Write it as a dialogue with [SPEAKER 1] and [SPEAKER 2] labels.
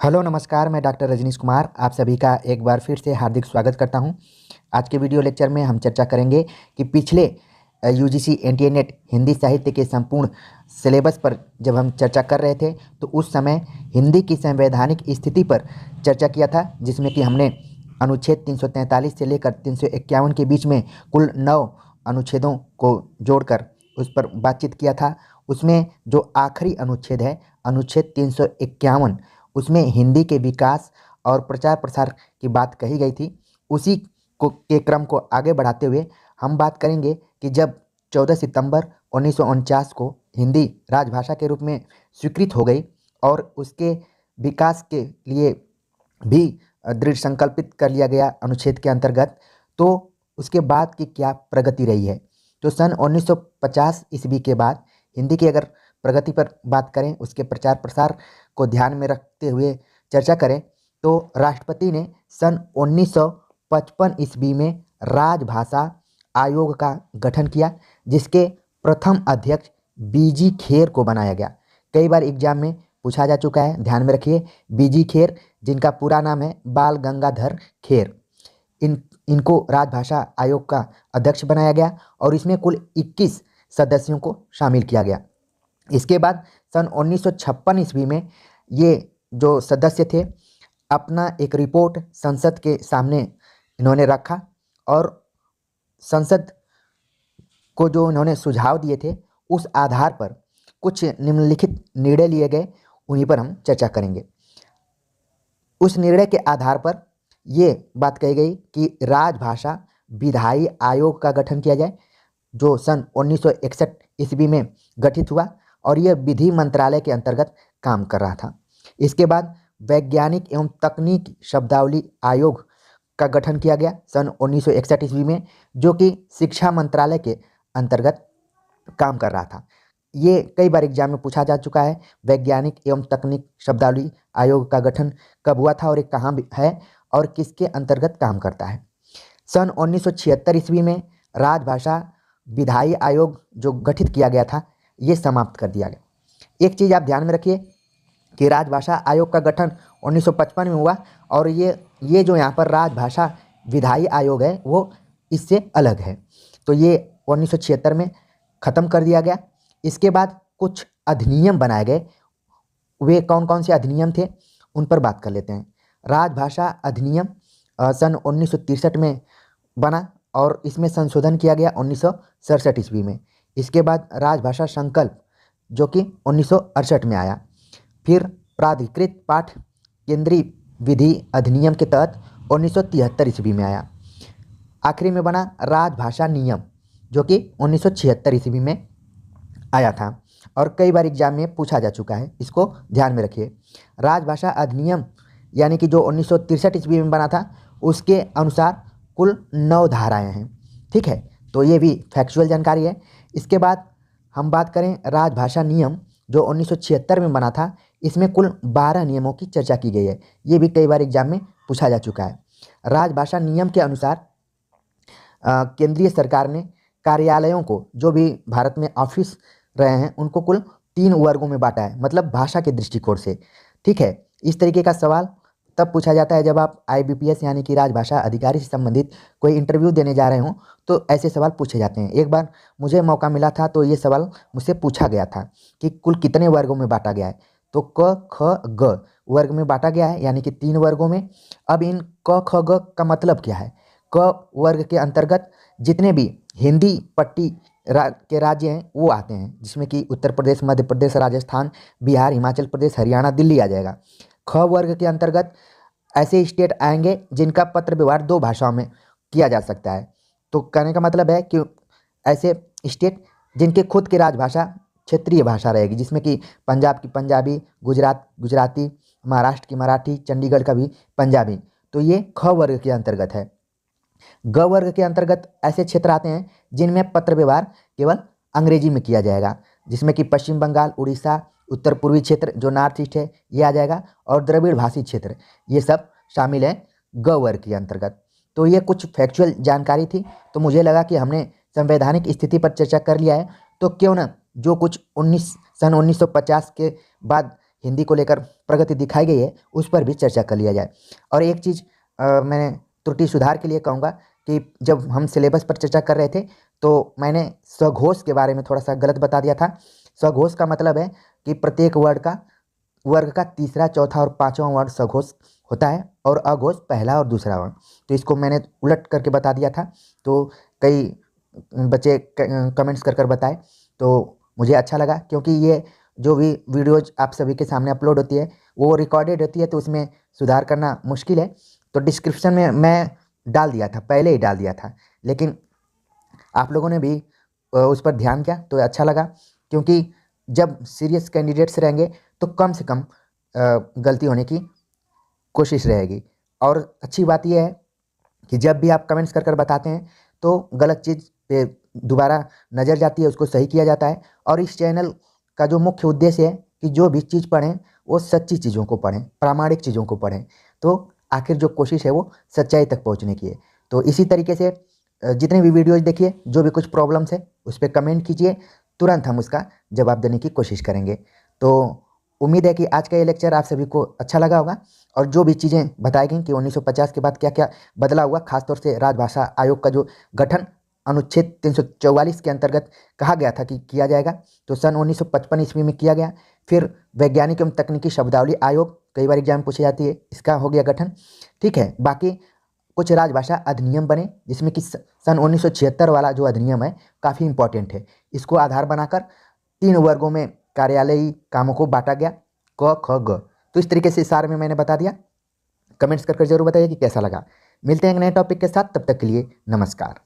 [SPEAKER 1] Hello नमस्कार, मैं doctor Rajneesh Kumar आप सभी का एक बार फिर से हार्दिक स्वागत करता हूं। आज के वीडियो लेक्चर में हम चर्चा करेंगे कि पिछले यूजीसी एनटीए नेट हिंदी साहित्य के संपूर्ण सिलेबस पर जब हम चर्चा कर रहे थे तो उस समय हिंदी की संवैधानिक स्थिति पर चर्चा किया था, जिसमें कि हमने अनुच्छेद 343 से लेकर 351 के बीच में कुल 9 अनुच्छेदों को जोड़कर उस पर बातचीत किया था। उसमें जो आखिरी अनुच्छेद है, अनुच्छेद 351, उसमें हिंदी के विकास और प्रचार प्रसार की बात कही गई थी। उसी को के क्रम को आगे बढ़ाते हुए हम बात करेंगे कि जब 14 सितंबर 1949 को हिंदी राजभाषा के रूप में स्वीकृत हो गई और उसके विकास के लिए भी दृढ़ संकल्पित कर लिया गया अनुच्छेद के अंतर्गत, तो उसके बाद की क्या प्रगति रही है। तो सन 1950 ईस्वी के बाद हिंदी की अगर प्रगति पर बात करें, उसके प्रचार प्रसार को ध्यान में रखते हुए चर्चा करें, तो राष्ट्रपति ने सन 1955 ईस्वी में राजभाषा आयोग का गठन किया, जिसके प्रथम अध्यक्ष बीजी खेर को बनाया गया। कई बार एग्जाम में पूछा जा चुका है, ध्यान में रखिए। बीजी खेर, जिनका पूरा नाम है बाल गंगाधर खेर, इनको राजभाषा आयोग का अध्यक्ष बनाया गया और इसमें कुल 21 सदस्यों को शामिल किया गया। इसके बाद सन 1956 ईस्वी में ये जो सदस्य थे अपना एक रिपोर्ट संसद के सामने इन्होंने रखा और संसद को जो इन्होंने सुझाव दिए थे उस आधार पर कुछ निम्नलिखित निर्णय लिए गए, उन्हीं पर हम चर्चा करेंगे। उस निर्णय के आधार पर ये बात कही गई कि राजभाषा विधायी आयोग का गठन किया जाए, जो सन 1961 ईस्वी में गठित हुआ और यह विधि मंत्रालय के अंतर्गत काम कर रहा था। इसके बाद वैज्ञानिक एवं तकनीकी शब्दावली आयोग का गठन किया गया सन 1961 ईस्वी में, जो कि शिक्षा मंत्रालय के अंतर्गत काम कर रहा था। ये कई बार एग्जाम में पूछा जा चुका है, वैज्ञानिक एवं तकनीक शब्दावली आयोग का गठन कब हुआ था और ये कहाँ है और किसके अंतर्गत काम करता है। सन 1976 ईस्वी में राजभाषा विधायी आयोग जो गठित किया गया था ये समाप्त कर दिया गया। एक चीज़ आप ध्यान में रखिए कि राजभाषा आयोग का गठन 1955 में हुआ और ये जो यहाँ पर राजभाषा विधायी आयोग है वो इससे अलग है, तो ये 1976 में ख़त्म कर दिया गया। इसके बाद कुछ अधिनियम बनाए गए। वे कौन कौन से अधिनियम थे उन पर बात कर लेते हैं। राजभाषा अधिनियम सन 1963 में बना और इसमें संशोधन किया गया 1967 ईस्वी में। इसके बाद राजभाषा संकल्प जो कि 1968 में आया। फिर प्राधिकृत पाठ केंद्रीय विधि अधिनियम के तहत 1973 ईस्वी में आया। आखिरी में बना राजभाषा नियम जो कि 1976 ईस्वी में आया था और कई बार एग्जाम में पूछा जा चुका है, इसको ध्यान में रखिए। राजभाषा अधिनियम यानी कि जो 1963 ईस्वी में बना था उसके अनुसार कुल 9 धाराएं हैं, ठीक है, तो ये भी फैक्चुअल जानकारी है। इसके बाद हम बात करें राजभाषा नियम जो 1976 में बना था, इसमें कुल 12 नियमों की चर्चा की गई है। ये भी कई बार एग्जाम में पूछा जा चुका है। राजभाषा नियम के अनुसार केंद्रीय सरकार ने कार्यालयों को, जो भी भारत में ऑफिस रहे हैं, उनको कुल 3 वर्गों में बांटा है, मतलब भाषा के दृष्टिकोण से, ठीक है। इस तरीके का सवाल तब पूछा जाता है जब आप IBPS यानी कि राजभाषा अधिकारी से संबंधित कोई इंटरव्यू देने जा रहे हों, तो ऐसे सवाल पूछे जाते हैं। एक बार मुझे मौका मिला था तो ये सवाल मुझसे पूछा गया था कि कुल कितने वर्गों में बांटा गया है, तो क ख ग वर्ग में बांटा गया है, यानी कि 3 वर्गों में। अब इन क ख ग का मतलब क्या है? क वर्ग के अंतर्गत जितने भी हिंदी पट्टी के राज्य हैं वो आते हैं, जिसमें कि उत्तर प्रदेश, मध्य प्रदेश, राजस्थान, बिहार, हिमाचल प्रदेश, हरियाणा, दिल्ली आ जाएगा। ख वर्ग के अंतर्गत ऐसे स्टेट आएंगे जिनका पत्र व्यवहार 2 भाषाओं में किया जा सकता है। तो कहने का मतलब है कि ऐसे स्टेट जिनके खुद की राजभाषा क्षेत्रीय भाषा रहेगी, जिसमें कि पंजाब की पंजाबी, गुजराती, महाराष्ट्र की मराठी, चंडीगढ़ का भी पंजाबी, तो ये ख वर्ग के अंतर्गत है। ग वर्ग के अंतर्गत ऐसे क्षेत्र आते हैं जिनमें पत्र व्यवहार केवल अंग्रेजी में किया जाएगा, जिसमें कि पश्चिम बंगाल, उड़ीसा, उत्तर पूर्वी क्षेत्र जो नॉर्थ ईस्ट है ये आ जाएगा, और द्रविड़ भाषी क्षेत्र, ये सब शामिल है ग वर्ग के अंतर्गत। तो ये कुछ फैक्चुअल जानकारी थी, तो मुझे लगा कि हमने संवैधानिक स्थिति पर चर्चा कर लिया है, तो क्यों ना जो कुछ सन 1950 के बाद हिंदी को लेकर प्रगति दिखाई गई है उस पर भी चर्चा कर लिया जाए। और एक चीज़ मैं त्रुटि सुधार के लिए कहूँगा कि जब हम सिलेबस पर चर्चा कर रहे थे तो मैंने स्वघोष के बारे में थोड़ा सा गलत बता दिया था। स्वघोष का मतलब है कि प्रत्येक वर्ग का तीसरा, चौथा और पांचवा वर्ण स्वघोष होता है और अघोष पहला और दूसरा वर्ण। तो इसको मैंने उलट करके बता दिया था, तो कई बच्चे कमेंट्स कर बताए, तो मुझे अच्छा लगा, क्योंकि ये जो भी वीडियोज आप सभी के सामने अपलोड होती है वो रिकॉर्डेड होती है, तो उसमें सुधार करना मुश्किल है। तो डिस्क्रिप्शन में मैं डाल दिया था, पहले ही डाल दिया था, लेकिन आप लोगों ने भी उस पर ध्यान किया तो अच्छा लगा, क्योंकि जब सीरियस कैंडिडेट्स रहेंगे तो कम से कम गलती होने की कोशिश रहेगी। और अच्छी बात यह है कि जब भी आप कमेंट्स कर बताते हैं तो गलत चीज़ पे दोबारा नज़र जाती है, उसको सही किया जाता है। और इस चैनल का जो मुख्य उद्देश्य है कि जो भी चीज़ पढ़ें वो सच्ची चीज़ों को पढ़ें, प्रामाणिक चीज़ों को पढ़ें, तो आखिर जो कोशिश है वो सच्चाई तक पहुंचने की है। तो इसी तरीके से जितने भी वीडियोज़ देखिए, जो भी कुछ प्रॉब्लम्स है उस पर कमेंट कीजिए, तुरंत हम उसका जवाब देने की कोशिश करेंगे। तो उम्मीद है कि आज का ये लेक्चर आप सभी को अच्छा लगा होगा, और जो भी चीज़ें बताई गई कि 1950 के बाद क्या क्या बदलाव हुआ, खासतौर से राजभाषा आयोग का जो गठन अनुच्छेद 344 के अंतर्गत कहा गया था कि किया जाएगा, तो सन 1955 ईस्वी में किया गया। फिर वैज्ञानिक एवं तकनीकी शब्दावली आयोग, कई बार एग्जाम पूछी जाती है, इसका हो गया गठन। ठीक है, बाकी कुछ राजभाषा अधिनियम बने, जिसमें कि सन 1976 वाला जो अधिनियम है काफ़ी इंपॉर्टेंट है। इसको आधार बनाकर 3 वर्गों में कार्यालयी कामों को बांटा गया, क ख ग। तो इस तरीके से सारे में मैंने बता दिया। कमेंट्स कर जरूर बताइए कि कैसा लगा। मिलते हैं एक नए टॉपिक के साथ, तब तक के लिए नमस्कार।